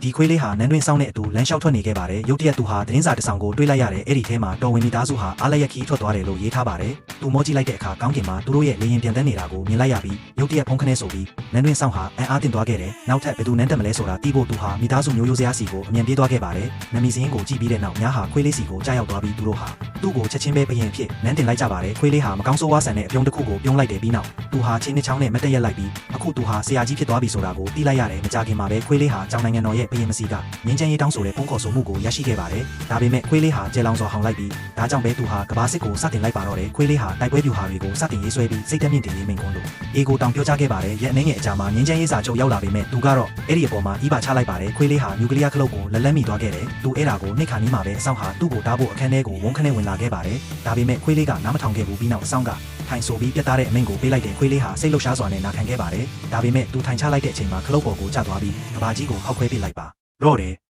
ဒီခွေးလေးဟာနန်းတွင်းဆောင်တဲ့အတူလမ်းလျှောက်ထွက်နေခဲ့ပါတယ်ရုတ်တရက်သူဟာသတင်းစာတစ်စောင်ကိုတွေးလိုက်ရတယ်အဲ့ဒီထဲမှာတော်ဝင်မိသားစုဟာအားလက်ရခီးထွက်သွားတယ်လို့ရေးထားပါတယ်သူမောကြည့်လိုက်တဲ့အခါကောင်းကင်မှာသူတို့ရဲ့လေရင်ပြန်တန်းနေတာကိုမြင်လိုက်ရပြီးရုတ်တရက်ဖုန်းခနဲဆိုပြီးနန်းတွင်းဆောင်ဟာအံ့အားသင့်သွားခဲ့တယ်နောက်ထပ်ဘယ်သူနန်းတက်မလဲဆိုတာတီးဖို့သူဟာမိသားစုမျိုးရိုးစရာစီကိုအမြင်ပြေးသွားခဲ့ပါတယ်နမီစင်းကိုကြည့်ပြီးတဲ့နောက်ညားဟာခွေးလေးစီကိုကြားရောက်သွားပြီးသူတို့ဟာသူ့ကိုချက်ချင်းပဲပြင်ဖြစ်နန်းတင်လိုက်ကြပါတယ်ခွေးလေးဟာမကောင်းဆိုးဝါးဆန်တဲ့အပြုံးတစ်ခုကိုပြုံးလိုက်တယ်ပြီးနောက်သူဟာချင်းနှစ်ချောင်းနဲ့မတက်ရက်လိုက်ပြီးအခုသူဟာဆရာကြီးဖြစ်သွားပြီဆိုတာကိုသိလိုက်ရတယ်မကြခင်မှာပဲခွေးလေးဟာကျောင်းနိုင်ငံတော်ရဲ့ဘရင်မစီကငင်းချမ်းရေးတောင်းဆိုတဲ့ဖုန်းခေါ်ဆိုမှုကိုရရှိခဲ့ပါတယ်ဒါပေမဲ့ခွေးလေးဟာကျဲလောင်စွာဟောင်လိုက်ပြီးဒါကြောင့်ပဲသူဟာကဘာစစ်ကိုစတင်လိုက်ပါတော့တယ်ခွေးလေးဟာတိုက်ပွဲပြူဟာတွေကိုစတင်ရေးဆွဲပြီးစိတ်တက်မြင့်တင်ရေးမိန်ခွန်းလို့အေကိုတောင်ပြောကြားခဲ့ပါတယ်ရဲ့အနေငယ်အကြမှာငင်းချမ်းရေးစာချုပ်ရောက်လာပေမဲ့သူကတော့အဲ့ဒီအပေါ်မှာဤပါချလိုက်ပါတယ်ခွေးလေးဟာနျူကလ িয়ার ခလုတ်ကိုလက်လက်မိသွားခဲ့တယ်သူအဲ့ဒါကိုနှိတ်ခါနီးမှာပဲအဆောင်ဟာသူ့ကိုတားဖို့အခန်းထဲကိုဝုန်းခနဲ့ဝင်လာခဲ့ပါတယ်ဒါပေမဲ့ခွေးလေးကနားမထောင်ခဲ့ဘူးပြီးနောက်အဆောင်ကထိုင်ဆိုပြီးပြတ်သားတဲ့အမိန့်ကိုပေးလိုက်တဲ့ခွေးလေးဟာစိတ်လှုပ်ရှားစွာနဲ့နာခံခဲ့ပါတယ်ဒါပေမဲ့သူထိုင်ချလိုက်တဲ့အချိန်မှာခလုတ်ပေါ်ကိုကျသွားပြီးကဘာကြီးကိုဟောက်ခွဲပစ်လိုက်ပါတော့တယ်